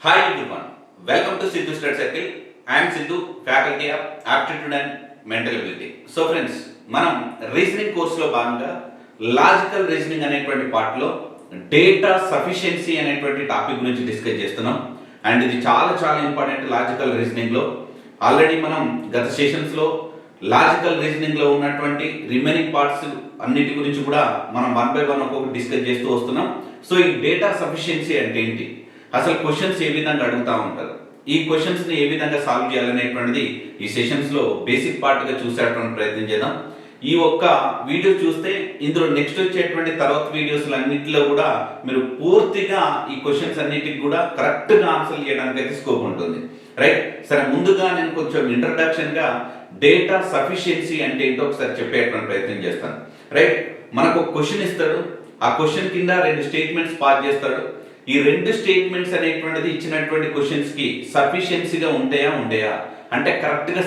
Hi everyone, welcome to Sidhu Study Circle. I am Sidhu, faculty of Aptitude and Mental Ability. So friends, మనం reasoning కోర్సులో భాగంగా logical reasoning అనేటువంటి పార్ట్లో data sufficiency అనేటువంటి topic గురించి discuss చేస్తున్నాం. And ఇది చాలా ఇంపార్టెంట్ లాజికల్ రీజనింగ్లో. ఆల్రెడీ మనం గత సెషన్స్లో లాజికల్ రీజనింగ్లో ఉన్నటువంటి రిమైనింగ్ పార్ట్స్ అన్నిటి గురించి కూడా మనం వన్ బై వన్ ఒక్కొక్కటి డిస్కస్ చేస్తూ వస్తున్నాం. సో ఈ డేటా సఫిషియన్సీ అంటే ఏంటి, అసలు క్వశ్చన్స్ ఏ విధంగా అడుగుతూ ఉంటారు, ఈ క్వశ్చన్స్ని ఏ విధంగా సాల్వ్ చేయాలనేటువంటిది ఈ సెషన్స్లో బేసిక్ పార్ట్గా చూసేటువంటి ప్రయత్నం చేద్దాం. ఈ ఒక్క వీడియో చూస్తే ఇందులో నెక్స్ట్ వచ్చేటువంటి తర్వాత వీడియోస్లు అన్నింటిలో కూడా మీరు పూర్తిగా ఈ క్వశ్చన్స్ అన్నిటికి కూడా కరెక్ట్గా ఆన్సర్ చేయడానికి అయితే స్కోప్ ఉంటుంది. రైట్, సరే ముందుగా నేను కొంచెం ఇంట్రడక్షన్గా డేటా సఫిషియన్సీ అంటే ఏంటో ఒకసారి చెప్పేటువంటి ప్రయత్నం చేస్తాను. రైట్, మనకు ఒక క్వశ్చన్ ఇస్తాడు, ఆ క్వశ్చన్ కింద రెండు స్టేట్మెంట్స్ పాస్ చేస్తాడు. ఈ రెండు స్టేట్మెంట్స్ అనేటువంటిది ఇచ్చినటువంటి క్వశ్చన్స్ కి సఫిషియన్సీగా ఉంటాయా అంటే కరెక్ట్గా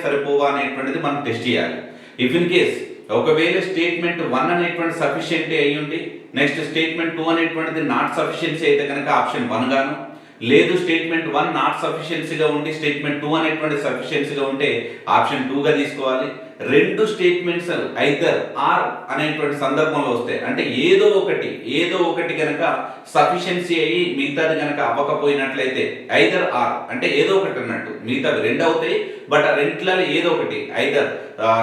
సరిపోవా అనేటువంటిది మనం టెస్ట్ చేయాలి. ఇఫ్ ఇన్ కేస్ ఒకవేళ స్టేట్మెంట్ 1 అనేటువంటి సఫిషియెంట్ అయ్యి ఉండి నెక్స్ట్ స్టేట్మెంట్ 2 అనేటువంటిది నాట్ సఫిషియన్సీ అయితే కనుక ఆప్షన్ 1 గాను, లేదు స్టేట్మెంట్ 1 నాట్ సఫిషియన్సీగా ఉండి స్టేట్మెంట్ 2 అనేటువంటి సఫిషియన్సీగా ఉంటే ఆప్షన్ 2 గా తీసుకోవాలి. రెండు స్టేట్మెంట్స్ ఐదర్ ఆర్ అనేటువంటి సందర్భంలో వస్తాయి అంటే ఏదో ఒకటి కనుక సఫిషియన్సీ అయ్యి మిగతాది కనుక అవ్వకపోయినట్లయితే ఐదర్ ఆర్ అంటే ఏదో ఒకటి అన్నట్టు, మిగతావి రెండు అవుతాయి బట్ ఆ రెంట్లలో ఏదో ఒకటి ఐదర్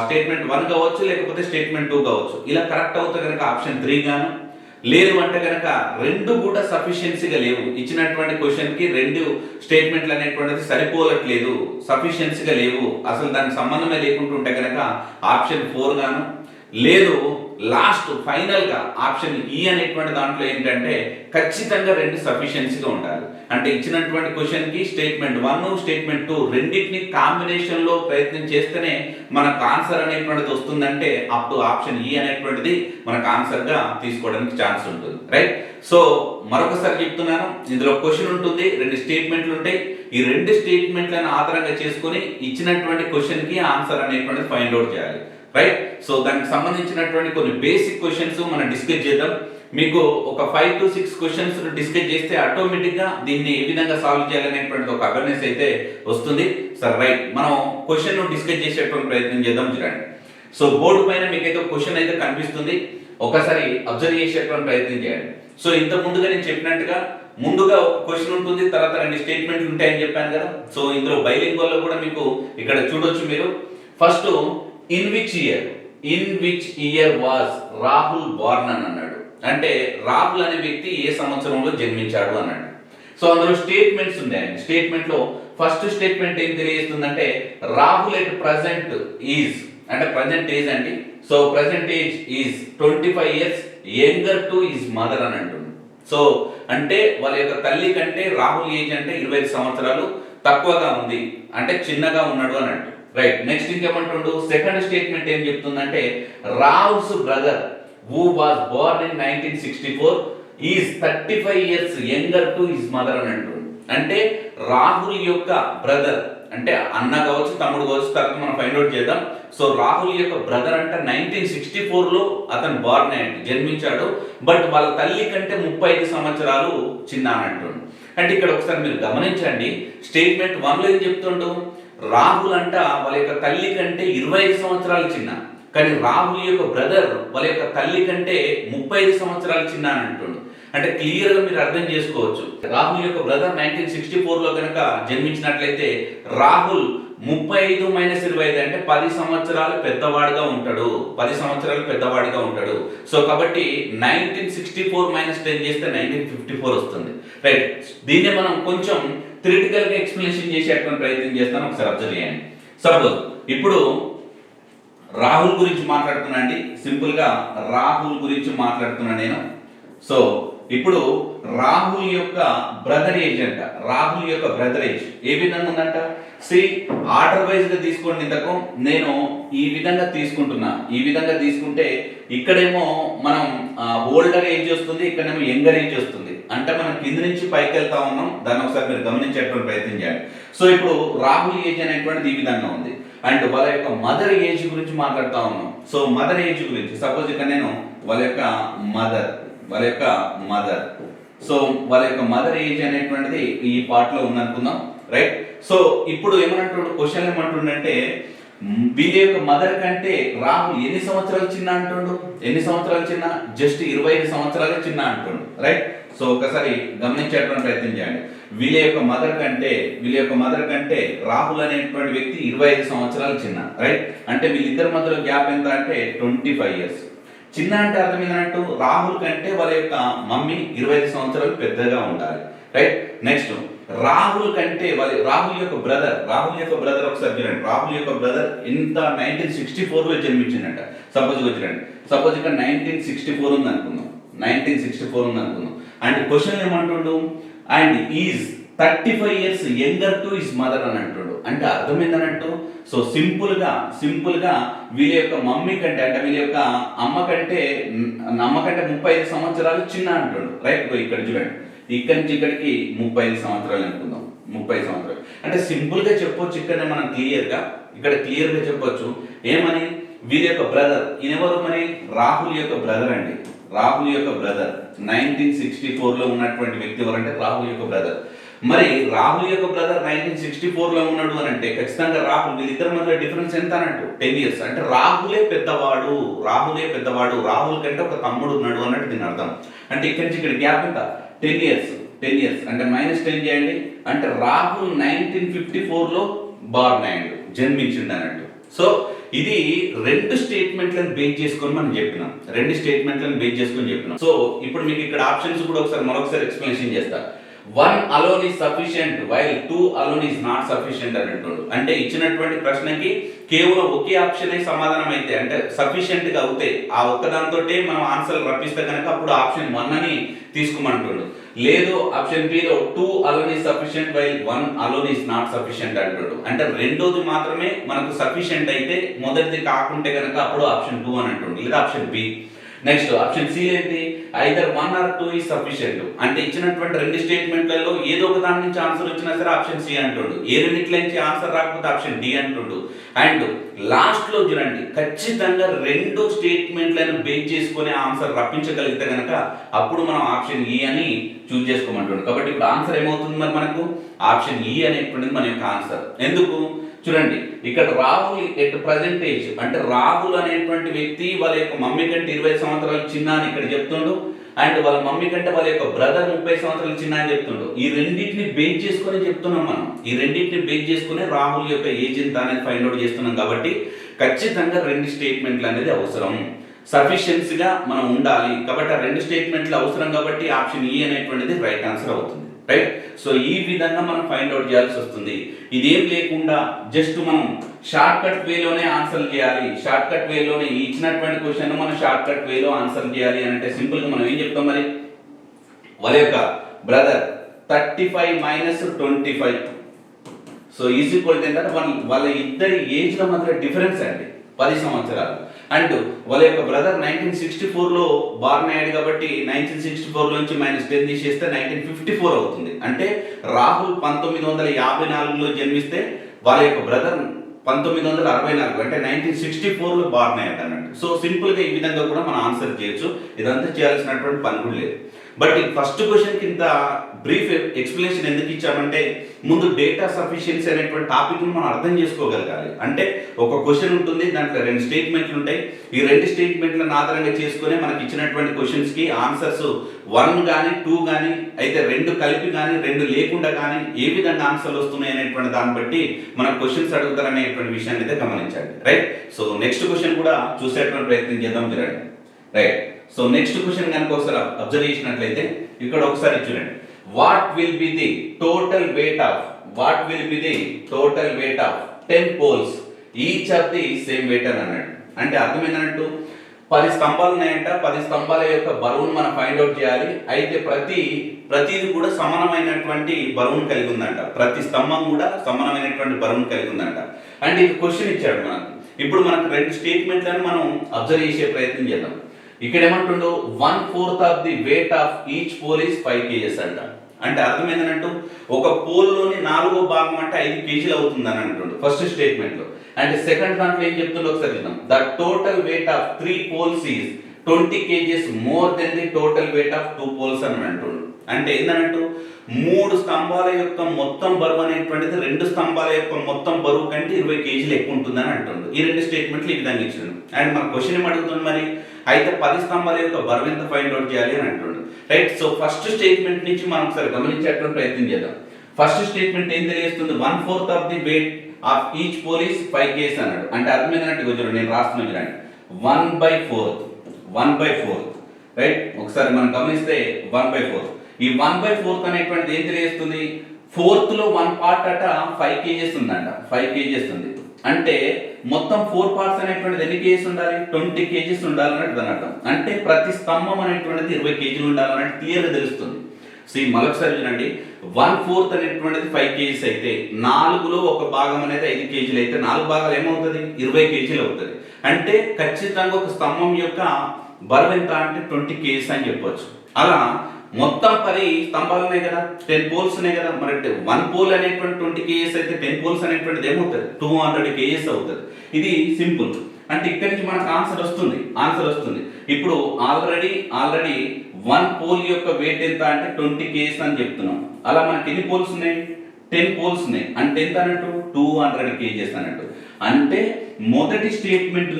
స్టేట్మెంట్ 1 కావచ్చు లేకపోతే స్టేట్మెంట్ 2 కావచ్చు. ఇలా కరెక్ట్ అవుతే కనుక ఆప్షన్ 3 గాను, లేదు అంటే కనుక రెండు కూడా సఫిషియన్సీగా లేవు, ఇచ్చినటువంటి క్వశ్చన్ కి రెండు స్టేట్మెంట్లు అనేటువంటిది సరిపోలట్లేదు, సఫిషియన్సీగా లేవు, అసలు దానికి సంబంధమే లేకుంటుంటే కనుక ఆప్షన్ 4 గాను, లేదు లాస్ట్ ఫైనల్ గా ఆప్షన్ ఈ అనేటువంటి దాంట్లో ఏంటంటే ఖచ్చితంగా రెండు సఫిషియన్సీగా ఉండాలి. అంటే ఇచ్చినటువంటి క్వశ్చన్ కి స్టేట్మెంట్ 1 స్టేట్మెంట్ 2 రెండింటిని కాంబినేషన్ లో ప్రయత్నం చేస్తేనే మనకు ఆన్సర్ అనేటువంటిది వస్తుందంటే అప్పుడు ఆప్షన్ ఈ అనేటువంటిది మనకు ఆన్సర్ గా తీసుకోవడానికి ఛాన్స్ ఉంటుంది. రైట్, సో మరొకసారి చెప్తున్నాను, ఇందులో క్వశ్చన్ ఉంటుంది, రెండు స్టేట్మెంట్లు ఉంటాయి, ఈ రెండు స్టేట్మెంట్లను ఆధారంగా చేసుకుని ఇచ్చినటువంటి క్వశ్చన్ కి ఆన్సర్ అనేటువంటిది ఫైండ్ అవుట్ చేయాలి. రైట్, సో దానికి సంబంధించినటువంటి కొన్ని బేసిక్ క్వశ్చన్స్ మనం డిస్కస్ చేద్దాం. మీకు ఒక 5 to 6 క్వశ్చన్స్ డిస్కస్ చేస్తే ఆటోమేటిక్ గా దీన్ని ఏ విధంగా సాల్వ్ చేయాలనేటువంటి ఒక అవేర్నెస్ అయితే వస్తుంది. సరే రైట్, మనం క్వశ్చన్ డిస్కస్ చేసేటువంటి ప్రయత్నం చేద్దాం. చూడండి, సో బోర్డు పైన మీకైతే క్వశ్చన్ అయితే కనిపిస్తుంది, ఒకసారి అబ్జర్వ్ చేసేటువంటి ప్రయత్నం చేయండి. సో ఇంత ముందుగా నేను చెప్పినట్టుగా ముందుగా ఒక క్వశ్చన్ ఉంటుంది, తర్వాత రెండు స్టేట్మెంట్లు ఉంటాయని చెప్పాను కదా. సో ఇందులో బైలింగ్వల్ లో కూడా మీకు ఇక్కడ చూడొచ్చు మీరు. First in which year was Rahul Born అని అన్నాడు, అంటే రాహుల్ అనే వ్యక్తి ఏ సంవత్సరంలో జన్మించాడు అన్నాడు. సో అందులో స్టేట్మెంట్స్ ఉన్నాయండి. స్టేట్మెంట్ లో ఫస్ట్ స్టేట్మెంట్ ఏం తెలియజేస్తుందంటే రాహుల్ ఎట్ ప్రజెంట్ ఈజ్ అంటే ప్రజెంట్ ఏజ్ అండి. So present age is 25 years younger to his mother అని అంటుంది. సో అంటే వాళ్ళ యొక్క తల్లి కంటే రాహుల్ ఏజ్ అంటే 25 సంవత్సరాలు తక్కువగా ఉంది, అంటే చిన్నగా ఉన్నాడు అని అంటు. రైట్, నెక్స్ట్ ఇంకేమంటుండు, సెకండ్ స్టేట్మెంట్ ఏం చెప్తుందంటే Rahul's brother who was Born in 1964 is 35 years younger to his mother అని అంటుంది. అంటే రాహుల్ యొక్క బ్రదర్ అంటే అన్న కావచ్చు తమ్ముడు కావచ్చు, తర్వాత మనం ఫైండ్ అవుట్ చేద్దాం. సో రాహుల్ యొక్క బ్రదర్ అంటే 1964లో అతను బోర్న్ అయ్యాడు, జన్మించాడు, బట్ వాళ్ళ తల్లి కంటే 35 సంవత్సరాలు చిన్న అని అంటుండు. అంటే ఇక్కడ ఒకసారి మీరు గమనించండి, స్టేట్మెంట్ 1లో ఏం చెప్తుండు, రాహుల్ అంట వాళ్ళ యొక్క తల్లి కంటే 25 సంవత్సరాలు చిన్న, కానీ రాహుల్ యొక్క బ్రదర్ వాళ్ళ యొక్క తల్లి కంటే 35 సంవత్సరాలు చిన్న అని అంటుండు. అంటే క్లియర్ గా మీరు అర్థం చేసుకోవచ్చు, రాహుల్ యొక్క బ్రదర్ 1964లో కనుక జన్మించినట్లయితే రాహుల్ 35 - 25 అంటే 10 సంవత్సరాలు పెద్దవాడిగా ఉంటాడు, 10 సంవత్సరాలు పెద్దవాడిగా ఉంటాడు. సో కాబట్టి 1964 - 10 చేస్తే 1954 వస్తుంది. రైట్, దీన్ని మనం కొంచెం థియరిటికల్ గా ఎక్స్ప్లెనేషన్ చేసేటువంటి ప్రయత్నం చేస్తాను, ఒకసారి అబ్జర్వ్ చేయండి. సపోజ్ ఇప్పుడు రాహుల్ గురించి మాట్లాడుతున్నా అండి, సింపుల్ గా రాహుల్ గురించి మాట్లాడుతున్నా నేను. సో ఇప్పుడు రాహుల్ యొక్క బ్రదర్ ఏజ్ అంట, రాహుల్ యొక్క బ్రదర్ ఏజ్ ఏ విధంగా ఉందంట, సి ఆర్డర్ వైజ్ గా తీసుకోండి. ఇంతకు నేను ఈ విధంగా తీసుకుంటున్నా, ఈ విధంగా తీసుకుంటే ఇక్కడేమో మనం ఓల్డర్ ఏజ్ వస్తుంది, ఇక్కడేమో యంగర్ ఏజ్ వస్తుంది, అంటే మనం కింద నుంచి పైకి వెళ్తా ఉన్నాం. దాన్ని ఒకసారి మీరు గమనించేటువంటి ప్రయత్నం చేయాలి. సో ఇప్పుడు రాహుల్ ఏజ్ అనేటువంటిది ఈ విధంగా ఉంది, అండ్ వాళ్ళ యొక్క మదర్ ఏజ్ గురించి మాట్లాడుతూ ఉన్నాం. సో మదర్ ఏజ్ గురించి సపోజ్ ఇక్కడ నేను వాళ్ళ యొక్క మదర్ సో వాళ్ళ యొక్క మదర్ ఏజ్ అనేటువంటిది ఈ పార్ట్ లో ఉందనుకుందాం, రైట్. సో ఇప్పుడు ఏమంటుండు, క్వశ్చన్ ఏమంటుండంటే వీళ్ళ యొక్క మదర్ కంటే రాహుల్ ఎన్ని సంవత్సరాలు చిన్న అంటుండు, ఎన్ని సంవత్సరాలు చిన్న, జస్ట్ 25 సంవత్సరాలే చిన్న అంటుండు, రైట్. సో ఒకసారి గమనించేటువంటి ప్రయత్నం చేయండి. వీళ్ళ యొక్క మదర్ కంటే రాహుల్ అనేటువంటి వ్యక్తి 25 సంవత్సరాలు చిన్న, రైట్. అంటే వీళ్ళిద్దరి మధ్యలో గ్యాప్ ఎంత అంటే 25 ఇయర్స్. చిన్న అంటే అర్థం ఏంటంటూ రాహుల్ కంటే వాళ్ళ యొక్క మమ్మీ 25 సంవత్సరాలు పెద్దగా ఉండాలి, రైట్. నెక్స్ట్ రాహుల్ కంటే రాహుల్ యొక్క బ్రదర్ ఒకసారి చూడండి. రాహుల్ యొక్క బ్రదర్ ఇంత 1964 లో జన్మించిందంట. సపోజ్ ఇక్కడ 1964 ఉంది అనుకుందాం. అండ్ క్వశ్చన్ ఏమంటుండు, and is 35 years younger to his mother అని అంటుండు. అంటే అర్థం ఏంటన్నట్టు, సో సింపుల్ గా వీళ్ళ యొక్క మమ్మీ కంటే అంటే వీళ్ళ యొక్క అమ్మ కంటే 35 సంవత్సరాలు చిన్న అంటుండు, రైట్. ఇక్కడ చూడండి, ఇక్కడి నుంచి ఇక్కడికి 35 సంవత్సరాలు అనుకుందాం. 30 సంవత్సరాలు అంటే సింపుల్ గా చెప్పొచ్చు. ఇక్కడ మనం క్లియర్ గా చెప్పొచ్చు ఏమని, వీళ్ళ యొక్క బ్రదర్ ఈయనెవరు మరి, రాహుల్ యొక్క బ్రదర్ అండి. రాహుల్ యొక్క బ్రదర్ 1964 లో ఉన్నటువంటి వ్యక్తి ఎవరంటే రాహుల్ యొక్క బ్రదర్. మరి రాహుల్ యొక్క బ్రదర్ 1964 లో ఉన్నాడు అని అంటే ఖచ్చితంగా వీళ్ళిద్దరి మధ్య డిఫరెన్స్ ఎంత అన్నట్టు 10 ఇయర్స్. అంటే రాహులే పెద్దవాడు. రాహుల్ కంటే ఒక తమ్ముడు ఉన్నాడు అన్నట్టు దీని అర్థం. అంటే ఇక్కడి నుంచి ఇక్కడ గ్యాప్ ఎంత 10 ఇయర్స్ అంటే -10 చేయండి. అంటే రాహుల్ 1954 లో జన్మించిండు అన్నట్టు. సో ఇది రెండు స్టేట్మెంట్లను బేస్ చేసుకొని మనం చెప్పినాం. సో ఇప్పుడు మీకు ఇక్కడ ఆప్షన్స్ కూడా మరొకసారి ఎక్స్ప్లెనేషన్ చేస్తా. 1 alone is sufficient while 2 alone is not sufficient అని అంటుండు. అంటే ఇచ్చినటువంటి ప్రశ్నకి కేవలం ఒకే ఆప్షన్ సమాధానం అయితే అంటే సఫిషియెంట్ గా అవుతాయి, ఆ ఒక్కదాంతో మనం ఆన్సర్ రప్పిస్తే కనుక అప్పుడు ఆప్షన్ 1 అని తీసుకోమంటుండు. లేదు ఆప్షన్ బి లో 2 alone is sufficient while 1 alone is not sufficient అంటుండు. అంటే రెండోది మాత్రమే మనకు సఫిషియెంట్ అయితే మొదటిది కాకుంటే కనుక అప్పుడు ఆప్షన్ 2 అని అంటుండు, లేదా option B. Next option C ఏంటి, ఐదర్ 1 or 2 is sufficient. అంటే ఇచ్చినటువంటి రెండు స్టేట్మెంట్లలో ఏదో ఒక దాని నుంచి ఆన్సర్ వచ్చినా సరే ఆప్షన్ సి అంటుండు. ఏ రెండిట్ల నుంచి ఆన్సర్ రాకపోతే ఆప్షన్ డి అంటుండు. అండ్ లాస్ట్ లో చూడండి, ఖచ్చితంగా రెండు స్టేట్మెంట్లను బేస్ చేసుకుని ఆన్సర్ రప్పించగలిగితే కనుక అప్పుడు మనం ఆప్షన్ ఈ అని చూస్ చేసుకోమంటుండు. కాబట్టి ఇప్పుడు ఆన్సర్ ఏమవుతుంది మరి మనకు ఆప్షన్ ఈ అనేటువంటిది మన యొక్క ఆన్సర్. ఎందుకు చూడండి, ఇక్కడ రాహుల్ ఎట్ ప్రజెంట్ ఏజ్ అంటే రాహుల్ అనేటువంటి వ్యక్తి వాళ్ళ యొక్క మమ్మీ కంటే 20 సంవత్సరాలు చిన్న అని ఇక్కడ చెప్తుండు. అండ్ వాళ్ళ మమ్మీ కంటే వాళ్ళ యొక్క బ్రదర్ 30 సంవత్సరాలు చిన్న అని చెప్తుండు. ఈ రెండింటిని బేస్ చేసుకొని చెప్తున్నాం మనం. ఈ రెండింటిని బేస్ చేసుకుని రాహుల్ యొక్క ఏజ్ ఎంత అనేది ఫైండ్ అవుట్ చేస్తున్నాం. కాబట్టి ఖచ్చితంగా రెండు స్టేట్మెంట్లు అనేది అవసరం, సఫిషియన్సీగా మనం ఉండాలి. కాబట్టి ఆ రెండు స్టేట్మెంట్లు అవసరం కాబట్టి ఆప్షన్ ఈ అనేటువంటిది రైట్ ఆన్సర్ అవుతుంది, రైట్. సో ఈ విధంగా మనం ఫైండ్ అవుట్ చేయాల్సి వస్తుంది. ఇదేం లేకుండా జస్ట్ మనం షార్ట్ కట్ వేలోనే ఆన్సర్ చేయాలి, షార్ట్ కట్ వేలోనే ఇచ్చినటువంటి క్వశ్చన్ మనం షార్ట్ కట్ వేలో ఆన్సర్ చేయాలి అంటే సింపుల్ గా మనం ఏం చెప్తాం మరి, వాళ్ళ యొక్క బ్రదర్ 35 - 25 సో ఈజ్ ఈక్వల్ ఏంటంటే వాళ్ళ ఇద్దరి ఏజ్ లో మాత్రం డిఫరెన్స్ అండి 10 సంవత్సరాలు. అండ్ వాళ్ళ యొక్క బ్రదర్ 1964 లో బార్న్ అయ్యాడు కాబట్టి 1964 నుంచి -10 తీసేస్తే 1954 అవుతుంది. అంటే రాహుల్ 1954 లో జన్మిస్తే వాళ్ళ యొక్క బ్రదర్ 1964 అంటే 1964 లో బార్న్ అయ్యాడు అన్నట్టు. సో సింపుల్ గా ఈ విధంగా కూడా మనం ఆన్సర్ చేయొచ్చు. ఇదంతా చేయాల్సినటువంటి పని కూడా లేదు. బట్ ఈ ఫస్ట్ క్వశ్చన్ కింద బ్రీఫ్ ఎక్స్ప్లెనేషన్ ఎందుకు ఇచ్చామంటే ముందు డేటా సఫిషియన్సీ అనేటువంటి టాపిక్ మనం అర్థం చేసుకోగలగాలి. అంటే ఒక క్వశ్చన్ ఉంటుంది, దాంట్లో రెండు స్టేట్మెంట్లు ఉంటాయి. ఈ రెండు స్టేట్మెంట్లను ఆధారంగా చేసుకుని మనకి ఇచ్చినటువంటి క్వశ్చన్స్ కి ఆన్సర్స్ 1 కానీ 2 కానీ అయితే రెండు కలిపి కానీ రెండు లేకుండా కానీ ఏ విధంగా ఆన్సర్లు వస్తున్నాయి అనేటువంటి దాన్ని బట్టి మన క్వశ్చన్స్ అడుగుతారనేటువంటి విషయాన్ని అయితే గమనించండి, రైట్. సో నెక్స్ట్ క్వశ్చన్ కూడా చూసేటువంటి ప్రయత్నం చేద్దాం చూడండి, రైట్. సో నెక్స్ట్ క్వశ్చన్ కనుక ఒకసారి అబ్జర్వ్ చేసినట్లయితే ఇక్కడ ఒకసారి చూడండి, what will be the total weight of 10 poles each of the same weight అని అన్నాడు. అంటే అర్థం ఏంటంటూ 10 స్తంభాలు ఉన్నాయంట, 10 స్తంభాల యొక్క బరువును మనం ఫైండ్ అవుట్ చేయాలి. అయితే ప్రతిది కూడా సమానమైనటువంటి బరువును కలిగి ఉందంట, ప్రతి స్తంభం కూడా సమానమైనటువంటి బరువును కలిగి ఉందంట. అండ్ ఇది క్వశ్చన్ ఇచ్చాడు మనకు. ఇప్పుడు మనకు రెండు స్టేట్మెంట్లను మనం అబ్జర్వ్ చేసే ప్రయత్నం చేద్దాం. ఇక్కడ ఏమంటుండో 1/4 of the weight of each pole is 5 kgs అంట. అంటే అర్థం ఏంటంటూ ఒక పోల్ లోని 4వ భాగం అంటే 5 kg అవుతుంది అని అంటుండు ఫస్ట్ స్టేట్మెంట్ లో. అంటే సెకండ్ దాంట్లో ఏం చెప్తుండో ఒకసారి చూద్దాం. The total weight of 3 poles is 20 kgs more than the total weight of 2 poles అని అంటుండు. అంటే ఏంటన్నట్టు 3 స్తంభాల యొక్క మొత్తం బరువు అనేటువంటిది 2 స్తంభాల యొక్క మొత్తం బరువు కంటే 20 కేజీలు ఎక్కువ ఉంటుందని అంటుండు. ఈ 2 స్టేట్మెంట్లు ఈ విధంగా ఇచ్చిండు. అండ్ మన క్వశ్చన్ ఏం అడుగుతుంది మరి, అయితే 10 స్తంభాల యొక్క బరువు ఎంత ఫైండ్ అవుట్ చేయాలి అని అంటుండు. రైట్. సో ఫస్ట్ స్టేట్మెంట్ నుంచి మనం ఒకసారి గమనించేటువంటి ప్రయత్నం చేద్దాం. ఫస్ట్ స్టేట్మెంట్ ఏం తెలియజేస్తుంది, 1/4 of the weight of each pole is 5 kg అన్నాడు. అంటే అర్థమైందంటే చూడండి, నేను రాస్తున్నాను చూడండి, 1/4 రైట్. ఒకసారి మనం గమనిస్తే 1/4, ఈ 1/4 అనేటువంటిది ఏం తెలియజేస్తుంది, 4th లో 1 పార్ట్ అట 5 kgs ఉందంట, 5 kgs ఉంది. అంటే మొత్తం 4 పార్ట్స్ అనేటువంటిది ఎన్ని kgs ఉండాలి, 20 kgs ఉండాలన్నట్టు దాని అర్థం. అంటే ప్రతి స్తంభం అనేటువంటిది 20 kg ఉండాలన్నట్టు క్లియర్గా తెలుస్తుంది. సో ఈ మరొకసారి చూడండి, 1/4 అనేటువంటిది 5 kgs అయితే 4లో ఒక భాగం అనేది 5 kg అయితే 4 భాగాలు ఏమవుతుంది, 20 kg అవుతుంది. అంటే ఖచ్చితంగా ఒక స్తంభం యొక్క బరువు ఎంత అంటే 20 kgs అని చెప్పొచ్చు. అలా మొత్తం 10 స్తంభాలు ఉన్నాయి కదా, 10 పోల్స్ ఉన్నాయి కదా, మరి 1 పోల్ అనేటువంటి 20 kgs అయితే 10 పోల్స్ అనేటువంటిది ఏమవుతుంది, 200 kgs అవుతుంది. ఇది సింపుల్. అంటే ఇక్కడి నుంచి మనకు ఆన్సర్ వస్తుంది. ఇప్పుడు ఆల్రెడీ 1 పోల్ యొక్క వెయిట్ ఎంత అంటే 20 kgs అని చెప్తున్నాం. అలా మనకి ఎన్ని పోల్స్ ఉన్నాయి, 10 పోల్స్ ఉన్నాయి. అంటే ఎంత అన్నట్టు, 200 kgs అన్నట్టు. అంటే మొదటి స్టేట్మెంట్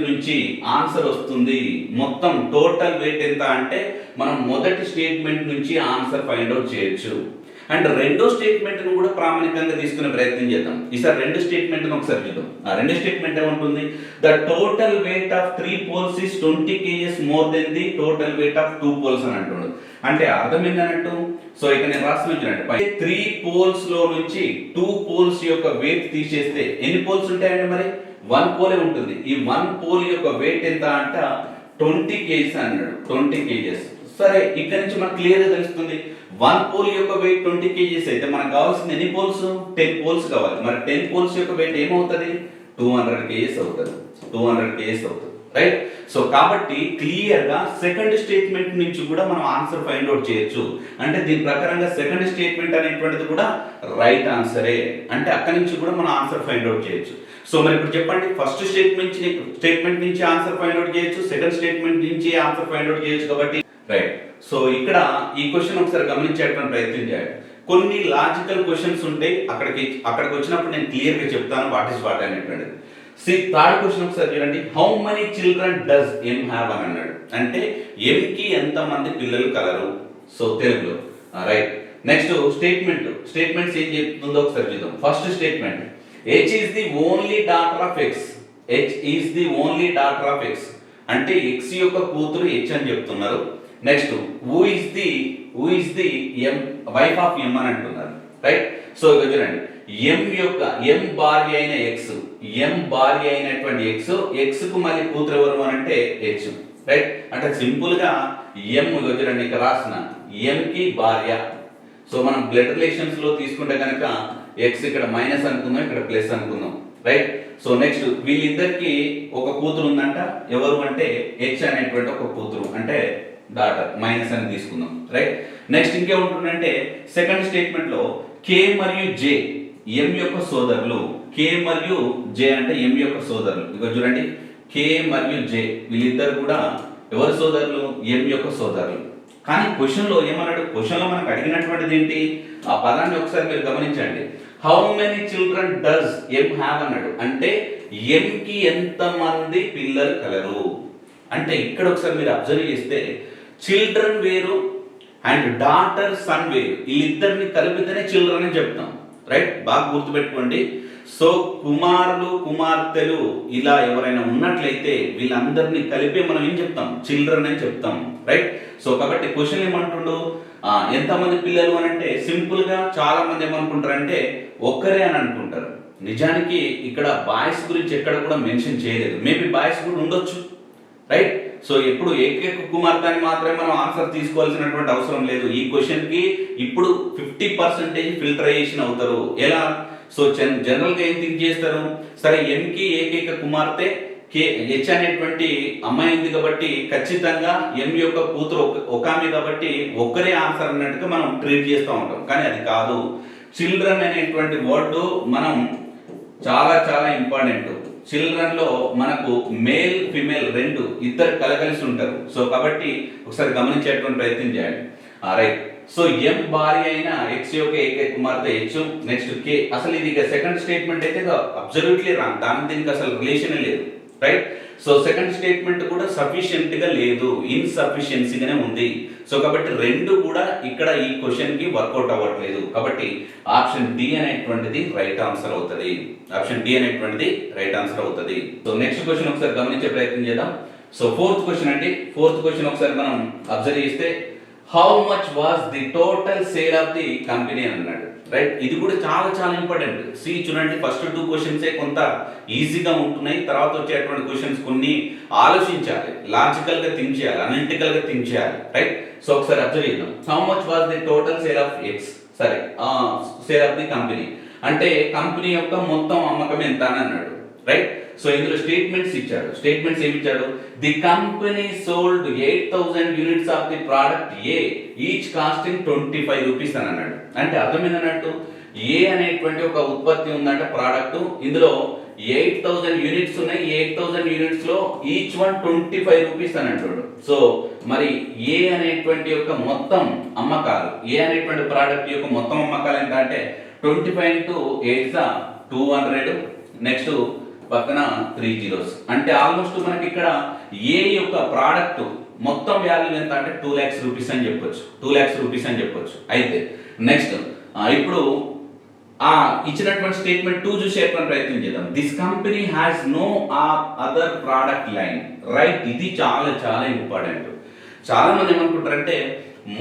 నుంచి ఆన్సర్ వస్తుంది. మొత్తం టోటల్ వెయిట్ ఎంత అంటే మనం మొదటి స్టేట్మెంట్ నుంచి ఆన్సర్ ఫైండ్ అవుట్ చేయొచ్చు. అండ్ రెండో స్టేట్మెంట్ ను కూడా ప్రామాణికంగా తీసుకునే ప్రయత్నం చేద్దాం. ఈసారి రెండు స్టేట్మెంట్ ను ఒకసారి చూద్దాం. ఆ రెండు స్టేట్మెంట్ ఏమంటుంది, the total weight of 3 poles is 20 kgs more than the total weight of 2 poles అని అంటున్నాడు. అంటే అర్థం ఏంటన్నట్టు, సో ఇక్కడ నేను రాసిన చూడండి, 3 పోల్స్ లో నుంచి 2 పోల్స్ యొక్క వెయిట్ తీసేస్తే ఎన్ని పోల్స్ ఉంటాయండి, మరి 1 పోలే ఉంటుంది. ఈ 1 పోల్ యొక్క వెయిట్ ఎంత అంటే 20 kgs అన్నాడు, 20 kgs. సరే, ఇక్కడ నుంచి మనకు క్లియర్ గా తెలుస్తుంది 1 పోల్ యొక్క వెయిట్ 20 kgs అయితే మనకు కావాల్సింది ఎన్ని పోల్స్, 10 పోల్స్ కావాలి. మరి 10 పోల్స్ యొక్క వెయిట్ ఏమవుతుంది, 200 kgs అవుతుంది, 200 kgs అవుతుంది. రైట్. సో కాబట్టి క్లియర్ గా సెకండ్ స్టేట్మెంట్ నుంచి కూడా మనం ఆన్సర్ ఫైండ్ అవుట్ చేయొచ్చు. అంటే దీని ప్రకారంగా సెకండ్ స్టేట్మెంట్ అనేటువంటిది కూడా రైట్ ఆన్సరే. అంటే అక్కడి నుంచి కూడా మనం ఆన్సర్ ఫైండ్ అవుట్ చేయొచ్చు. సో మరి ఇప్పుడు చెప్పండి, ఫస్ట్ స్టేట్మెంట్ నుంచి ఆన్సర్ ఫైండ్ అవుట్ చేయొచ్చు, సెకండ్ స్టేట్మెంట్ నుంచి ఆన్సర్ ఫైండ్ అవుట్ చేయొచ్చు కాబట్టి రైట్. సో ఇక్కడ ఈ క్వశ్చన్ ఒకసారి గమనించేటువంటి ప్రయత్నం చేయాలి. కొన్ని లాజికల్ క్వశ్చన్స్ ఉంటాయి, అక్కడికి వచ్చినప్పుడు నేను క్లియర్ గా చెప్తాను వాట్ ఇస్ వాట్ అనేటువంటిది. థర్డ్ క్వశ్చన్ ఒకసారి చూడండి, how many children does M have అని అన్నాడు. అంటే ఎం కి ఎంత మంది పిల్లలు కలరు, సో తెలుగులో. రైట్. నెక్స్ట్ స్టేట్మెంట్స్ ఏం చెప్తుందో ఒకసారి చూద్దాం. First statement, H is the only daughter of X. H is the only daughter of X. అంటే X యొక్క కూతురు H అని చెప్తున్నారు. Next who is the wife of M అని అంటున్నారు. రైట్. సో ఇక్కడ చూడండి, M భార్య అయిన M భార్య అయినటువంటి X కు మళ్ళీ కూతురు ఎవరు అని అంటే H. రైట్. అంటే సింపుల్ గా M చూడండి ఇక్కడ రాసిన M కి భార్య. సో మనం బ్లడ్ రిలేషన్స్ లో తీసుకుంటే కనుక X ఇక్కడ మైనస్ అనుకుందాం, ఇక్కడ ప్లస్ అనుకుందాం. రైట్. సో నెక్స్ట్ వీళ్ళిద్దరికి ఒక కూతురు ఉందంట, ఎవరు అంటే H అనేటువంటి ఒక కూతురు, అంటే డాటర్, మైనస్ అని తీసుకుందాం. రైట్. నెక్స్ట్ ఇంకేముంటుందంటే సెకండ్ స్టేట్మెంట్ లో K మరియు J M యొక్క సోదరులు, K మరియు J అంటే M యొక్క సోదరులు. ఇక చూడండి, K మరియు J వీళ్ళిద్దరు కూడా ఎవరి సోదరులు, M యొక్క సోదరులు. కానీ క్వశ్చన్ లో ఏమన్నాడు, క్వశ్చన్ లో మనకు అడిగినటువంటిది ఏంటి, ఆ పదాన్ని ఒకసారి మీరు గమనించండి. How many children does M have అన్నాడు. అంటే ఎం కి ఎంత మంది పిల్లలు కలరు. అంటే ఇక్కడ ఒకసారి మీరు అబ్జర్వ్ చేస్తే చిల్డ్రన్ వేరు అండ్ డాటర్ సన్ వేరు, వీళ్ళిద్దరిని కలిపితేనే చిల్డ్రన్ అని చెప్తాం. రైట్. బాగా గుర్తుపెట్టుకోండి. సో కుమారులు కుమార్తెలు ఇలా ఎవరైనా ఉన్నట్లయితే వీళ్ళందరినీ కలిపి మనం ఏం చెప్తాం, చిల్డ్రన్ అని చెప్తాం. రైట్. సో కాబట్టి క్వశ్చన్ ఏమంటుండో, ఎంతమంది పిల్లలు అని అంటే సింపుల్ గా చాలా మంది ఏమనుకుంటారంటే ఒక్కరే అని అనుకుంటారు. నిజానికి ఇక్కడ బాయ్స్ గురించి ఎక్కడ కూడా మెన్షన్ చేయలేదు. మేబీ బాయ్స్ కూడా ఉండొచ్చు. రైట్. సో ఎప్పుడు ఏకైక కుమార్తె అని మాత్రమే మనం ఆన్సర్ తీసుకోవాల్సినటువంటి అవసరం లేదు. ఈ క్వశ్చన్ కి ఇప్పుడు 50% ఫిల్టరైజేషన్ అవుతారు. ఎలా? సో జనరల్ గా ఏం థింక్ చేస్తారు, సరే M కి ఏకైక కుమార్తె H అనేటువంటి అమ్మాయి ఉంది కాబట్టి ఖచ్చితంగా M యొక్క కూతురు ఒక ఆమె కాబట్టి ఒక్కరే ఆన్సర్ అన్నట్టుగా మనం ట్రీట్ చేస్తూ ఉంటాం. కానీ అది కాదు. చిల్డ్రన్ అనేటువంటి వర్డ్ మనం చాలా చాలా ఇంపార్టెంట్. చిల్డ్రన్ లో మనకు మేల్ ఫిమేల్ రెండు ఇద్దరు కలగలిసి ఉంటారు. సో కాబట్టి ఒకసారి గమనించేటువంటి ప్రయత్నం చేయండి. రైట్. సో ఎం భార్య అయిన ఎక్స్ యొక్క ఏకైక కుమార్తె హెచ్, నెక్స్ట్ కే. అసలు ఇది సెకండ్ స్టేట్మెంట్ అయితే అబ్సల్యూట్లీ రాంగ్, దానికి దీనికి అసలు రిలేషన్ లేదు. రైట్. సో సెకండ్ స్టేట్మెంట్ కూడా సఫిషియెంట్ గా లేదు, ఇన్సఫిషియన్సీగానే ఉంది. సో కాబట్టి రెండు కూడా ఇక్కడ ఈ క్వశ్చన్ కి వర్కౌట్ అవ్వట్లేదు. కాబట్టి ఆప్షన్ డి అనేటువంటిది రైట్ ఆన్సర్ అవుతుంది. ఆప్షన్ డి అనేటువంటిది రైట్ ఆన్సర్ అవుతుంది. సో నెక్స్ట్ క్వశ్చన్ ఒకసారి గమనించే ప్రయత్నం చేద్దాం. సో ఫోర్త్ క్వశ్చన్ అండి. ఫోర్త్ క్వశ్చన్ ఒకసారి మనం అబ్జర్వ్ చేస్తే how much was the total sale of the company అని అన్నాడు. రైట్. ఇది కూడా చాలా చాలా ఇంపార్టెంట్. సి చూడండి, ఫస్ట్ 2 క్వశ్చన్స్ కొంత ఈజీగా ఉంటున్నాయి, తర్వాత వచ్చేటువంటి క్వశ్చన్స్ కొన్ని ఆలోచించాలి, లాజికల్ గా థింక్ చేయాలి, అనలిటికల్ గా థింక్ చేయాలి. రైట్. సో ఒకసారి అబ్జర్వ్ చేద్దాం. How much was the total sale of X, సరే సేల్ ఆఫ్ ది కంపెనీ అంటే కంపెనీ యొక్క మొత్తం అమ్మకం ఎంత అని అన్నాడు. రైట్. సో ఇందులో స్టేట్మెంట్స్ ఇచ్చాడు. స్టేట్మెంట్స్ ఏమి ఇచ్చాడు? The company sold 8,000 units of the product A, each costing 25 rupees అని అన్నాడు. అంటే అర్థం ఏంటన్నట్టు, ఏ అనేటువంటి ఒక ఉత్పత్తి ఉందంటే ప్రోడక్ట్, ఇందులో 8,000 యూనిట్స్ ఉన్నాయి. 8,000 యూనిట్స్ లో ఈచ్ వన్ 25 రూపీస్ అని అంటాడు. సో మరి ఏ అనేటువంటి యొక్క మొత్తం అమ్మకాలు, ఏ అనేటువంటి ప్రోడక్ట్ యొక్క మొత్తం అమ్మకాలు ఎంత అంటే 25 into 8 200, నెక్స్ట్ పక్కన 3 zeros. అంటే ఆల్మోస్ట్ మనకి ఇక్కడ ఏ యొక్క ప్రోడక్ట్ మొత్తం వాల్యూ ఎంత అంటే 2 lakhs రూపీస్ అని చెప్పొచ్చు. 2 lakhs రూపీస్ అని చెప్పొచ్చు. అయితే నెక్స్ట్ ఇప్పుడు ఇచ్చినటువంటి స్టేట్మెంట్ 2 చూసేటువంటి ప్రయత్నం చేద్దాం. This company has no other product line. Right. ఇది చాలా చాలా ఇంపార్టెంట్. చాలా మంది ఏమనుకుంటారంటే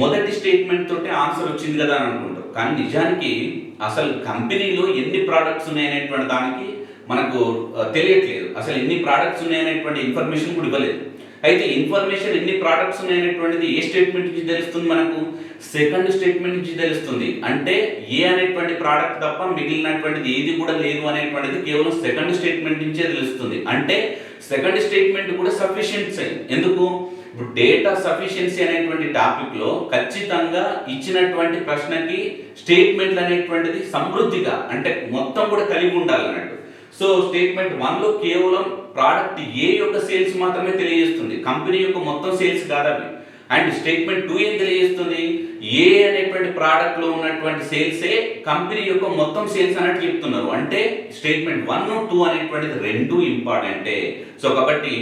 మొదటి స్టేట్మెంట్ తోటి ఆన్సర్ వచ్చింది కదా అని అనుకుంటారు, కానీ నిజానికి అసలు కంపెనీలో ఎన్ని ప్రోడక్ట్స్ ఉన్నాయనేటువంటి దానికి మనకు తెలియట్లేదు. అసలు ఎన్ని ప్రోడక్ట్స్ ఉన్నాయనేటువంటి ఇన్ఫర్మేషన్ కూడా ఇవ్వలేదు. అయితే ఇన్ఫర్మేషన్ ఎన్ని ప్రోడక్ట్స్ ఉన్నాయనేటువంటిది ఏ స్టేట్మెంట్ నుంచి తెలుస్తుంది? మనకు సెకండ్ స్టేట్మెంట్ నుంచి తెలుస్తుంది. అంటే ఏ అనేటువంటి ప్రోడక్ట్ తప్ప మిగిలినటువంటిది ఏది కూడా లేదు అనేటువంటిది కేవలం సెకండ్ స్టేట్మెంట్ నుంచే తెలుస్తుంది. అంటే సెకండ్ స్టేట్మెంట్ కూడా సఫిషియెన్సీ. ఎందుకు? ఇప్పుడు డేటా సఫిషియన్సీ అనేటువంటి టాపిక్ లో ఖచ్చితంగా ఇచ్చినటువంటి ప్రశ్నకి స్టేట్మెంట్లు అనేటువంటిది సమృద్ధిగా అంటే మొత్తం కూడా కలిగి ఉండాలి అన్నట్టు. సో స్టేట్మెంట్ 1 లో కేవలం ప్రోడక్ట్ ఏ యొక్క సేల్స్ మాత్రమే తెలియజేస్తుంది, కంపెనీ యొక్క మొత్తం సేల్స్ కాదవి. అండ్ స్టేట్మెంట్ 2 ఏం తెలియజేస్తుంది? ఏ అనేటువంటి ప్రోడక్ట్ లో ఉన్నటువంటి సేల్సే కంపెనీ యొక్క మొత్తం సేల్స్ అన్నట్టు చెప్తున్నారు. అంటే స్టేట్మెంట్ 1, 2 అనేటువంటిది రెండు ఇంపార్టెంటే. సో కాబట్టి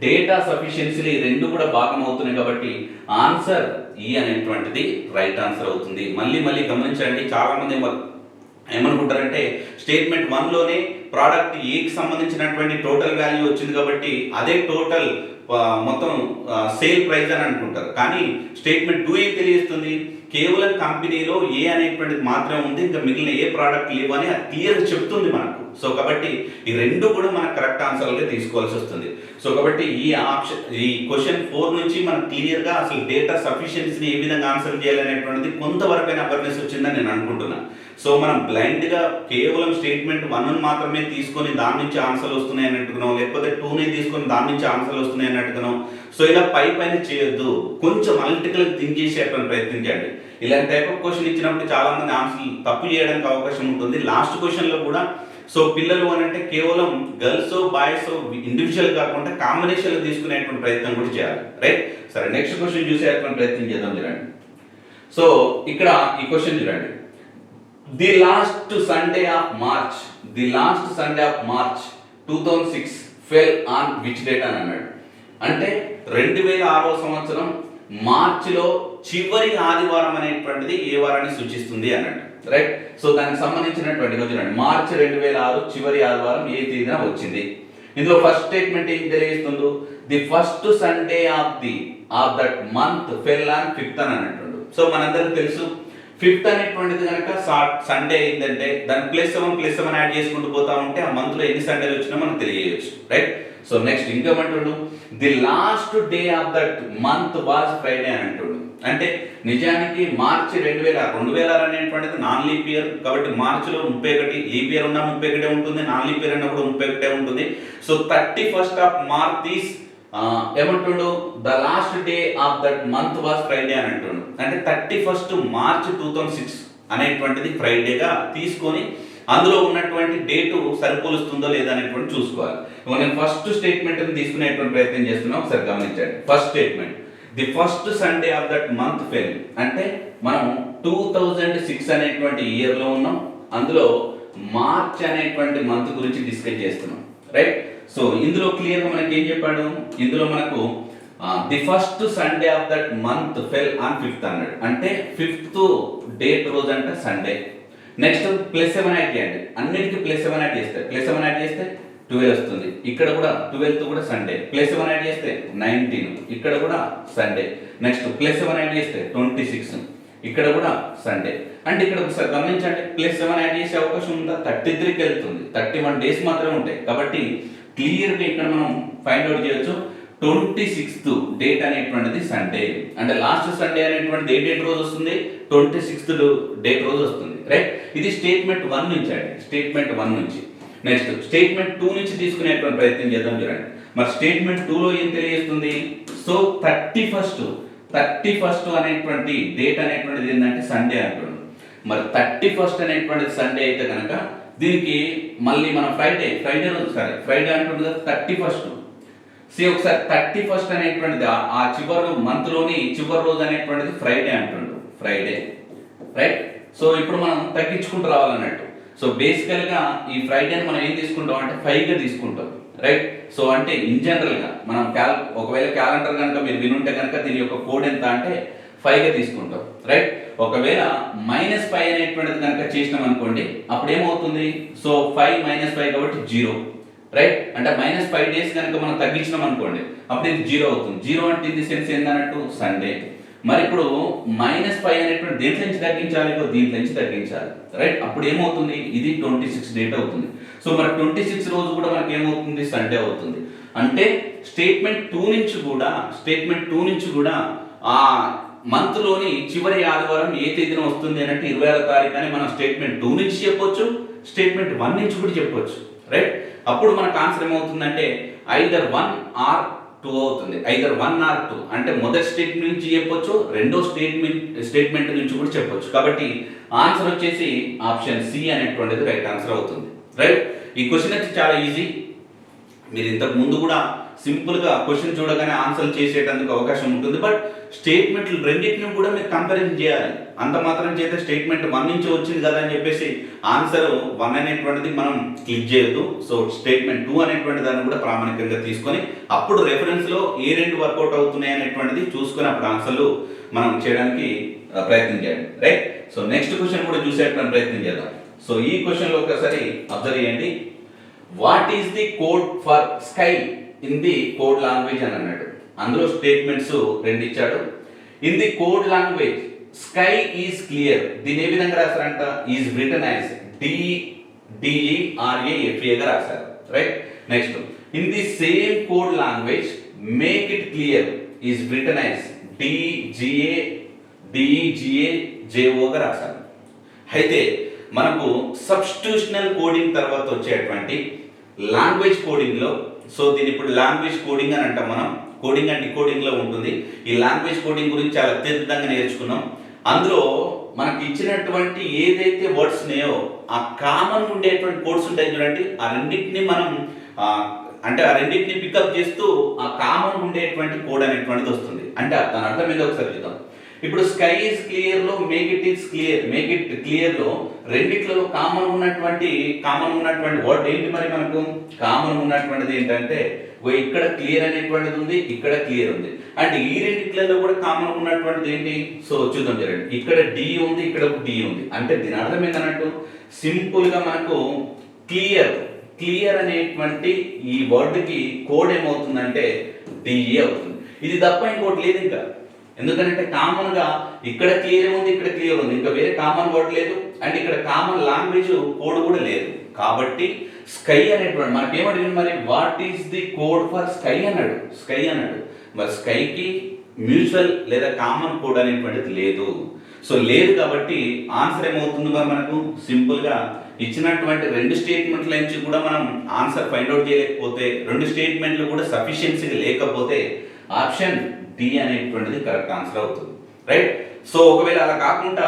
డేటా సఫిషియన్సీ రెండు కూడా భాగం అవుతున్నాయి. కాబట్టి ఆన్సర్ ఈ అనేటువంటిది రైట్ ఆన్సర్ అవుతుంది. మళ్ళీ మళ్ళీ గమనించండి, చాలా మంది ఏమనుకుంటారంటే స్టేట్మెంట్ 1 లోనే ప్రోడక్ట్ ఏకి సంబంధించినటువంటి టోటల్ వాల్యూ వచ్చింది కాబట్టి అదే టోటల్ మొత్తం సేల్ ప్రైస్ అని అనుకుంటారు. కానీ స్టేట్మెంట్ 2 ఏం తెలియజేస్తుంది? కేవలం కంపెనీలో ఏ అనేటువంటిది మాత్రమే ఉంది, ఇంకా మిగిలిన ఏ ప్రోడక్ట్ లేవు అని అది క్లియర్ చెప్తుంది మనకు. సో కాబట్టి ఈ రెండు కూడా మనకు కరెక్ట్ ఆన్సర్లుగా తీసుకోవాల్సి వస్తుంది. సో కాబట్టి ఈ క్వశ్చన్ 4 నుంచి మనం క్లియర్గా అసలు డేటా సఫిషియన్సీని ఏ విధంగా ఆన్సర్ చేయాలనేటువంటిది కొంతవరకైనా అవేర్నెస్ వచ్చిందని నేను అనుకుంటున్నాను. సో మనం బ్లైండ్గా కేవలం స్టేట్మెంట్ 1 మాత్రమే తీసుకొని దాని నుంచి ఆన్సర్లు వస్తున్నాయి అన్నట్టుగానో, లేకపోతే 2ని తీసుకొని దాని నుంచి ఆన్సర్లు వస్తున్నాయి అన్నట్టుగానో సో ఇలా పైన చేయొద్దు. కొంచెం అనలిటికల్ థింక్ చేసేటువంటి ప్రయత్నం చేయండి. ఇలాంటి టైప్ ఆఫ్ క్వశ్చన్ ఇచ్చినప్పుడు చాలా మంది ఆన్సర్ తప్పు చేయడానికి అవకాశం ఉంటుంది. లాస్ట్ క్వశ్చన్లో కూడా సో పిల్లలు అని అంటే కేవలం గర్ల్స్ బాయ్స్ ఇండివిజువల్ కాకుండా కాంబినేషన్లో తీసుకునేటువంటి ప్రయత్నం కూడా చేయాలి. రైట్. సరే నెక్స్ట్ క్వశ్చన్ చూసేటువంటి ప్రయత్నం చేద్దాం. చూడండి. సో ఇక్కడ ఈ క్వశ్చన్ చూడండి. The last Sunday off March 2006 fell on which date అని అన్నాడు. అంటే 2006వ సంవత్సరం మార్చిలో చివరి ఆదివారం అనేటువంటిది ఏ వారాన్ని సూచిస్తుంది అన్నాడు. రైట్. సో దానికి సంబంధించినటువంటి చూడండి, మార్చి 2006 చివరి ఆదివారం ఏ తేదీన వచ్చింది. ఇందులో ఫస్ట్ స్టేట్మెంట్ ఏం తెలియజేస్తుందో the first Sunday of that month fell on 5th అని అన్నట్టు. సో మనందరికి తెలుసు 5th అనేటువంటిది కనుక సండే అయిందంటే దాని +7 యాడ్ చేసుకుంటూ పోతా ఉంటే ఆ మంత్ లో ఎన్ని సండేలు వచ్చినా మనం తెలియజేయచ్చు. రైట్. సో నెక్స్ట్ ఇంకేమంటాడు? The last day of that month was Friday అని అంటాడు. అంటే నిజానికి మార్చి 2006 అనేటువంటిది నాన్ లీప్ ఇయర్ కాబట్టి మార్చిలో 31, లీప్ ఇయర్ ఉన్న 31 ఉంటుంది, నాన్ లీప్ ఇయర్ ఉన్నప్పుడు 31 ఉంటుంది. So 31st of March is ఏమంటుండు? The last day of that month was Friday అని అంటుండు. అంటే 31st మార్చ్ 2006 అనేటువంటిది ఫ్రైడేగా తీసుకొని అందులో ఉన్నటువంటి డేటు సరిపోలుస్తుందో లేదా అనేటువంటి చూసుకోవాలి. నేను ఫస్ట్ స్టేట్మెంట్ తీసుకునేటువంటి ప్రయత్నం చేస్తున్నా, ఒకసారి గమనించండి. First statement, the first Sunday of that month fell. అంటే మనం 2006 అనేటువంటి ఇయర్ లో ఉన్నాం, అందులో మార్చ్ అనేటువంటి మంత్ గురించి డిస్కస్ చేస్తున్నాం, రైట్? సో ఇందులో క్లియర్ గా మనకి ఏం చెప్పాడు, ఇందులో మనకు the first Sunday of that month fell on 5th అన్నాడు. అంటే 5th డేట్ రోజు అంటే సండే. నెక్స్ట్ +7 యాడ్ చేయండి, అన్నిటికీ +7 యాడ్ చేస్తే +7 యాడ్ చేస్తే 12 వస్తుంది. ఇక్కడ కూడా 12th కూడా సండే. +7 యాడ్ చేస్తే 19, ఇక్కడ కూడా సండే. నెక్స్ట్ +7 యాడ్ చేస్తే 26, ఇక్కడ కూడా సండే. అంటే ఇక్కడ ఒకసారి గమనించండి, +7 యాడ్ చేసే అవకాశం ఉందా? 33కి వెళ్తుంది, 31 డేస్ మాత్రమే ఉంటాయి. కాబట్టి క్లియర్గా ఇక్కడ మనం ఫైండ్ అవుట్ చేయొచ్చు, 26th డేట్ అనేటువంటిది సండే. అంటే లాస్ట్ సండే అనేటువంటిది ఏ డేట్ రోజు వస్తుంది? 26th డేట్ రోజు వస్తుంది, రైట్? ఇది స్టేట్మెంట్ 1 నుంచి అండి, స్టేట్మెంట్ 1 నుంచి. నెక్స్ట్ స్టేట్మెంట్ 2 నుంచి తీసుకునేటువంటి ప్రయత్నం చేద్దాం. చూడండి, మరి స్టేట్మెంట్ 2లో ఏం తెలియజేస్తుంది? సో 31st అనేటువంటి డేట్ అనేటువంటిది ఏంటంటే సండే అంటున్నాం. మరి 31st అనేటువంటిది సండే అయితే కనుక దీనికి మళ్ళీ మనం ఫ్రైడే రోజు, సరే ఫ్రైడే అంటుంది కదా, 31st. ఒకసారి 31st అనేటువంటిది ఆ చివరి మంత్ లోని చివరి రోజు అనేటువంటిది ఫ్రైడే అంటుండు, ఫ్రైడే, రైట్? సో ఇప్పుడు మనం తగ్గించుకుంటూ రావాలన్నట్టు. సో బేసికల్ గా ఈ ఫ్రైడేని మనం ఏం తీసుకుంటాం అంటే 5 గా తీసుకుంటాం, రైట్? సో అంటే ఇన్ జనరల్ గా మనం ఒకవేళ క్యాలెండర్ కనుక మీరు వినుంటే కనుక దీని యొక్క కోడ్ ఎంత అంటే 5 గా తీసుకుంటాం, రైట్? ఒకవేళ -5 అనేటువంటిది కనుక చేసినాం అనుకోండి, అప్పుడు ఏమవుతుంది? సో 5 - 5 కాబట్టి 0, రైట్? అంటే -5 డేస్ కనుక మనం తగ్గించినాం అనుకోండి, అప్పుడు ఇది 0 అవుతుంది. 0 అంటే ఇది సెన్స్ ఏందన్నట్టు సండే. మరి ఇప్పుడు -5 అనేటువంటి దేంట్లో నుంచి తగ్గించాలి? దీంట్లో నుంచి తగ్గించాలి, రైట్? అప్పుడు ఏమవుతుంది? ఇది 26 డేట్ అవుతుంది. సో మరి 26 రోజు కూడా మనకి ఏమవుతుంది? సండే అవుతుంది. అంటే స్టేట్మెంట్ 2 నుంచి కూడా ఆ మంత్ లోని చివరి ఆదివారం ఏ తేదీన వస్తుంది అంటే 26వ తారీఖు అని మనం స్టేట్మెంట్ 2 నుంచి చెప్పొచ్చు, స్టేట్మెంట్ 1 నుంచి కూడా చెప్పొచ్చు, రైట్? అప్పుడు మనకు ఆన్సర్ ఏమవుతుందంటే either 1 or 2 అవుతుంది. either 1 or 2 అంటే మొదటి స్టేట్మెంట్ నుంచి చెప్పొచ్చు, రెండో స్టేట్మెంట్ నుంచి కూడా చెప్పొచ్చు. కాబట్టి ఆన్సర్ వచ్చేసి ఆప్షన్ సి అనేటువంటిది రైట్ ఆన్సర్ అవుతుంది, రైట్? ఈ క్వశ్చన్ వచ్చి చాలా ఈజీ. మీరు ఇంతకు ముందు కూడా సింపుల్ గా క్వశ్చన్ చూడగానే ఆన్సర్ చేసేటందుకు అవకాశం ఉంటుంది. బట్ స్టేట్మెంట్లు రెండింటిని కూడా మీరు కంపారిజన్ చేయాలి. అంత మాత్రం చేత స్టేట్మెంట్ 1 నుంచి వచ్చింది కదా అని చెప్పేసి ఆన్సర్ 1 అనేటువంటిది మనం క్లిక్ చేయొద్దు. సో స్టేట్మెంట్ 2 అనేటువంటి దాన్ని కూడా ప్రామాణికంగా తీసుకొని అప్పుడు రెఫరెన్స్ లో ఏ రెండు వర్కౌట్ అవుతున్నాయి అనేటువంటిది చూసుకొని అప్పుడు ఆన్సర్లు మనం చేయడానికి ప్రయత్నం చేయండి, రైట్? సో నెక్స్ట్ క్వశ్చన్ కూడా చూసేటువంటి ప్రయత్నం చేద్దాం. సో ఈ క్వశ్చన్ లో ఒకసారి అబ్జర్వ్ చేయండి. What is the code for sky in the code language అని అన్నాడు. అందులో స్టేట్మెంట్స్ 2 ఇచ్చాడు. In the code language sky is clear, దీని ఏ విధంగా రాశారంట? ఈజ్ రిటన్ యాజ్ DERAFA గా రాశారు, right? Next in the same code language make it clear is written as DEGAJO గా రాశారు. అయితే మనకు సబ్స్టిట్యూషనల్ కోడింగ్ తర్వాత వచ్చేటువంటి లాంగ్వేజ్ కోడింగ్ లో, సో దీని ఇప్పుడు లాంగ్వేజ్ కోడింగ్ అని అంటాం మనం, కోడింగ్ అండ్ డికోడింగ్ లో ఉంటుంది. ఈ లాంగ్వేజ్ కోడింగ్ గురించి చాలా అత్యద్భుతంగా నేర్చుకున్నాం. అందులో మనకి ఇచ్చినటువంటి ఏదైతే వర్డ్స్ ఉన్నాయో ఆ కామన్ ఉండేటువంటి కోడ్స్ ఉంటాయి చూడండి, ఆ రెండింటిని మనం అంటే ఆ రెండింటిని పికప్ చేస్తూ ఆ కామన్ ఉండేటువంటి కోడ్ అనేటువంటిది వస్తుంది. అంటే దాని అర్థం ఏదో ఒకసారి చూద్దాం. ఇప్పుడు స్కై ఇస్ క్లియర్ లో మేక్ ఇట్ క్లియర్ లో రెండిట్లలో కామన్ ఉన్నటువంటి వర్డ్ ఏంటి? మరి మనకు కామన్ ఉన్నటువంటిది ఏంటంటే ఇక్కడ క్లియర్ అనేటువంటిది ఉంది, ఇక్కడ క్లియర్ ఉంది. అంటే ఈ రెండిట్లలో కూడా కామన్ ఉన్నటువంటిది ఏంటి? సో చూద్దాం చూడండి, ఇక్కడ డి ఉంది, ఇక్కడ డి ఉంది. అంటే దీని అర్థం ఏంటన్నట్టు సింపుల్ గా మనకు క్లియర్ అనేటువంటి ఈ వర్డ్ కి కోడ్ ఏమవుతుందంటే డిఏ అవుతుంది. ఇది తప్ప ఇంకోటి లేదు ఇంకా. ఎందుకంటే కామన్ గా ఇక్కడ క్లియర్ ఉంది, ఇక్కడ క్లియర్ ఉంది, ఇంకా వేరే కామన్ వర్డ్ లేదు, అండ్ ఇక్కడ కామన్ లాంగ్వేజ్ కోడ్ కూడా లేదు. కాబట్టి స్కై అనేటువంటి మనకేమడిగింది మరి? What is the code for sky అన్నాడు. మరి స్కైకి మ్యూచువల్ లేదా కామన్ కోడ్ అనేటువంటిది లేదు. సో లేదు కాబట్టి ఆన్సర్ ఏమవుతుంది మరి మనకు? సింపుల్ గా ఇచ్చినటువంటి 2 స్టేట్మెంట్ల నుంచి కూడా మనం ఆన్సర్ ఫైండ్ అవుట్ చేయలేకపోతే, 2 స్టేట్మెంట్లు కూడా సఫిషియన్సీగా లేకపోతే ఆప్షన్ డి అనేటువంటిది కరెక్ట్ ఆన్సర్ అవుతుంది, రైట్? సో ఒకవేళ అలా కాకుండా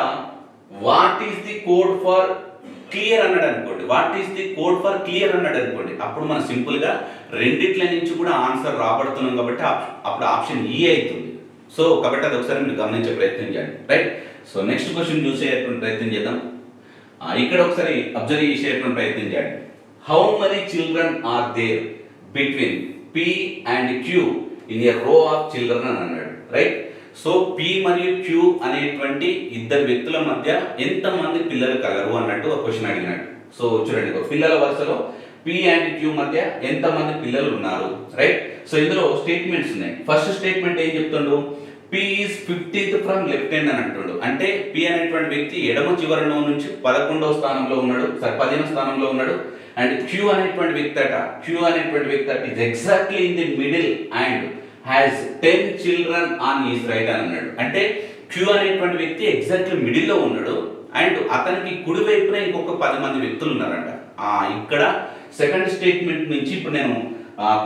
what is the code for clear అన్నాడు అనుకోండి, what is the code for clear అన్నాడు అనుకోండి, అప్పుడు మనం సింపుల్ గా రెండిట్ల నుంచి కూడా ఆన్సర్ రాబడుతున్నాం కాబట్టి అప్పుడు ఆప్షన్ ఈ అవుతుంది. సో కాబట్టి అది ఒకసారి మీరు గమనించే ప్రయత్నం చేయండి, రైట్. సో నెక్స్ట్ క్వశ్చన్ చూసేటువంటి ప్రయత్నం చేద్దాం. ఇక్కడ ఒకసారి అబ్జర్వ్ చేసేటువంటి ప్రయత్నం చేయండి. How many children are there between P and Q in a row of children అని అన్నాడు, రైట్. సో పి మరియు క్యూ అనేటువంటి ఇద్దరు వ్యక్తుల మధ్య ఎంతమంది పిల్లలు కలరు అన్నట్టు ఒక క్వశ్చన్ అడిగినాడు. సో చూడండి, పిల్లల వరుసలో పి అండ్ క్యూ మధ్య ఎంతమంది పిల్లలు ఉన్నారు, రైట్. సో ఇందులో స్టేట్మెంట్స్ ఉన్నాయి. ఫస్ట్ స్టేట్మెంట్ ఏం చెప్తుండు, P is 15th from left hand అని అంటుండు. అంటే పి అనేటువంటి వ్యక్తి ఎడమ చివరలో నుంచి 11వ స్థానంలో ఉన్నాడు, 15వ స్థానంలో ఉన్నాడు. అండ్ క్యూ అనేటువంటి వ్యక్తి అట is exactly in the middle and has 10 children on his right అని అన్నాడు. అంటే క్యూ అనేటువంటి వ్యక్తి ఎగ్జాక్ట్లీ మిడిల్ లో ఉన్నాడు అండ్ అతనికి కుడి వైపున ఇంకొక 10 మంది వ్యక్తులు ఉన్నారంట. ఇక్కడ సెకండ్ స్టేట్మెంట్ నుంచి ఇప్పుడు నేను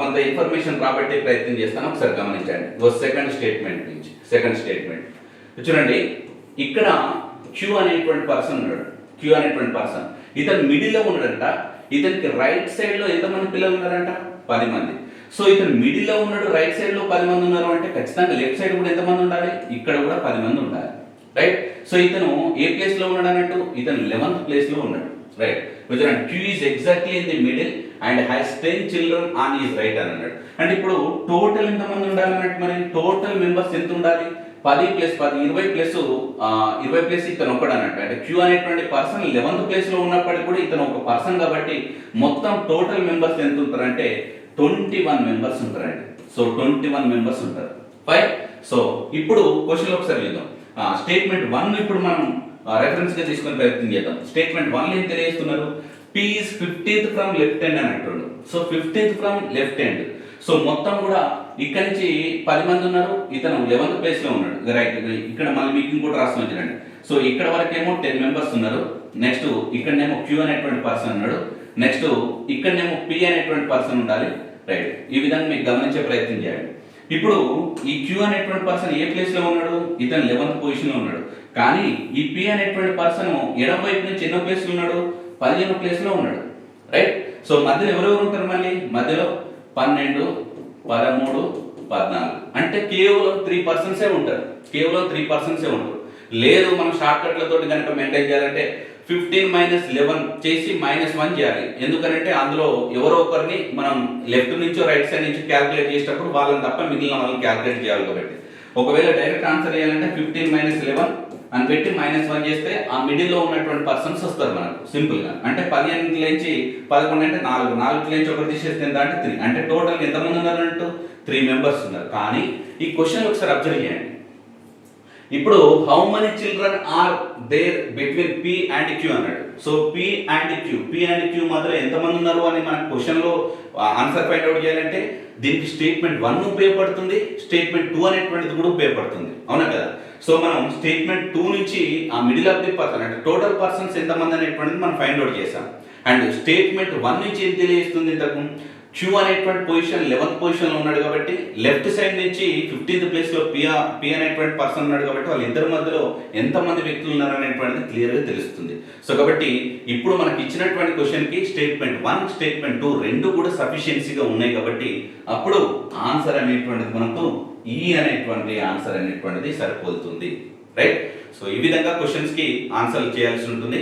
కొంత ఇన్ఫర్మేషన్ రాబట్టే ప్రయత్నం చేస్తాను, ఒకసారి గమనించండి. సెకండ్ స్టేట్మెంట్ నుంచి సెకండ్ స్టేట్మెంట్ చూడండి, ఇక్కడ క్యూ అనేటువంటి పర్సన్ ఉన్నాడు. ఇతను మిడిల్ లో ఉన్నాడంట. ఇతనికి రైట్ సైడ్ లో ఎంతమంది పిల్లలు ఉన్నారంట, 10 మంది. సో ఇతను మిడిల్ లో ఉన్నాడు, రైట్ సైడ్ లో 10 మంది ఉన్నారు అంటే ఖచ్చితంగా లెఫ్ట్ సైడ్ కూడా ఎంతమంది ఉండాలి, ఇక్కడ కూడా 10 మంది ఉండాలి, రైట్. సో ఇతను ఏ ప్లేస్ లో ఉన్నాడు అన్నట్టు, ఇతను 11th ప్లేస్ లో ఉన్నాడు, right. Q is exactly in the middle and has 10 children on his right అని అన్నాడు. అంటే ఇప్పుడు టోటల్ ఎంతమంది ఉండాలి అన్నట్టు, మరి టోటల్ మెంబర్స్ ఎంత ఉండాలి, 10 + 10 20 ప్లస్ ఇతను ఒకడు అన్నట్టు. అంటే క్యూ అనేటువంటి పర్సన్ 11th ప్లేస్ లో ఉన్నప్పటికీ కూడా ఇతను ఒక పర్సన్ కాబట్టి మొత్తం టోటల్ మెంబర్స్ ఎంత ఉంటారంటే 21 మెంబర్స్ ఉంటారండి. సో 21 మెంబర్స్ ఉంటారు, ఫైన్. సో ఇప్పుడు క్వశ్చన్ ఒకసారి చూద్దాం. స్టేట్మెంట్ 1 ఇప్పుడు మనం రెఫరెన్స్ గా తీసుకునే ప్రయత్నం చేద్దాం. స్టేట్మెంట్ 1 ఏం తెలియజేస్తున్నారు, P is 15th from left hand అని అంటున్నాడు. So 15th from left hand. So మొత్తం కూడా ఇక్కడ నుంచి 10 మంది ఉన్నారు, ఇతను 11th ప్లేస్ లో ఉన్నాడు, రైట్. ఇక్కడ మళ్ళీ మీకు ఇంకోటి రాసి ఉంచండి. సో ఇక్కడ వరకేమో 10 మెంబర్స్ ఉన్నారు. నెక్స్ట్ ఇక్కడనేమో క్యూ అనేటువంటి పర్సన్ ఉన్నాడు. నెక్స్ట్ ఇక్కడనేమో పి అనేటువంటి పర్సన్ ఉండాలి, రైట్. ఈ విధంగా మీకు గమనించే ప్రయత్నం చేయండి. ఇప్పుడు ఈ క్యూ అనేటువంటి పర్సన్ ఏ ప్లేస్ లో ఉన్నాడు, ఇతను 11th పొజిషన్ లో ఉన్నాడు. కానీ ఈ పి అనేటువంటి పర్సన్ ఎడమ వైపు నుంచి ఎన్నో ప్లేస్ లో ఉన్నాడు, 15వ ప్లేస్ లో ఉన్నాడు, రైట్. సో మధ్యలో ఎవరెవరు ఉంటారు, మళ్ళీ మధ్యలో 12, 13, 14 అంటే కేవలం 3% ఉంటారు. లేదు మనం షార్ట్ కట్లతో కనుక మెయింటైన్ చేయాలంటే 15 - 11 చేసి -1 చేయాలి. ఎందుకంటే అందులో ఎవరో ఒకరిని మనం లెఫ్ట్ నుంచి రైట్ సైడ్ నుంచి క్యాల్కులేట్ చేసేటప్పుడు వాళ్ళని తప్ప మిగిలిన వాళ్ళని క్యాల్కులేట్ చేయాలి. కాబట్టి ఒకవేళ డైరెక్ట్ ఆన్సర్ చేయాలంటే 15 - 11 అని పెట్టి -1 చేస్తే ఆ మిడిల్ లో ఉన్నటువంటి పర్సన్స్ వస్తారు మనకు సింపుల్ గా. అంటే 15 నుంచి 11 అంటే 4 నుంచి 1 తీసేస్తే ఎంత అంటే 3. అంటే టోటల్ ఎంతమంది ఉన్నారు అన్నట్టు 3 మెంబర్స్ ఉన్నారు. కానీ ఈ క్వశ్చన్ ఒకసారి అబ్జర్వ్ చేయండి. ఇప్పుడు how many children are there between P and Q అన్నాడు. సో పి అండ్ క్యూ మధ్యలో ఎంతమంది ఉన్నారు అని మన క్వశ్చన్ లో ఆన్సర్ ఫైండ్ అవుట్ చేయాలంటే దీనికి స్టేట్మెంట్ 1 ఉపయోగపడుతుంది, స్టేట్మెంట్ 2 అనేటువంటిది కూడా ఉపయోగపడుతుంది, అవునా కదా. సో మనం స్టేట్మెంట్ 2 నుంచి ఆ మిడిల్ ఆఫ్ ది పర్సన్ అంటే టోటల్ పర్సన్స్ ఎంతమంది అనేటువంటిది మనం ఫైండ్ అవుట్ చేసాం. అండ్ స్టేట్మెంట్ 1 నుంచి ఏం తెలియజేస్తుంది, ఇంతకు క్యూ అనేటువంటి పొజిషన్ 11th పొజిషన్ లో ఉన్నాడు కాబట్టి లెఫ్ట్ సైడ్ నుంచి 15th ప్లేస్ లో పి అనేటువంటి పర్సన్ ఉన్నాడు కాబట్టి వాళ్ళిద్దరి మధ్యలో ఎంతమంది వ్యక్తులు ఉన్నారు అనేటువంటిది క్లియర్ గా తెలుస్తుంది. సో కాబట్టి ఇప్పుడు మనకి ఇచ్చినటువంటి క్వశ్చన్ కి స్టేట్మెంట్ 1 స్టేట్మెంట్ 2 రెండు కూడా సఫిషియన్సీగా ఉన్నాయి కాబట్టి అప్పుడు ఆన్సర్ అనేటువంటిది మనకు ఈ అనేటువంటి ఆన్సర్ అనేటువంటిది సరిపోతుంది, రైట్. సో ఈ విధంగా క్వశ్చన్స్ కి ఆన్సర్ చేయాల్సి ఉంటుంది.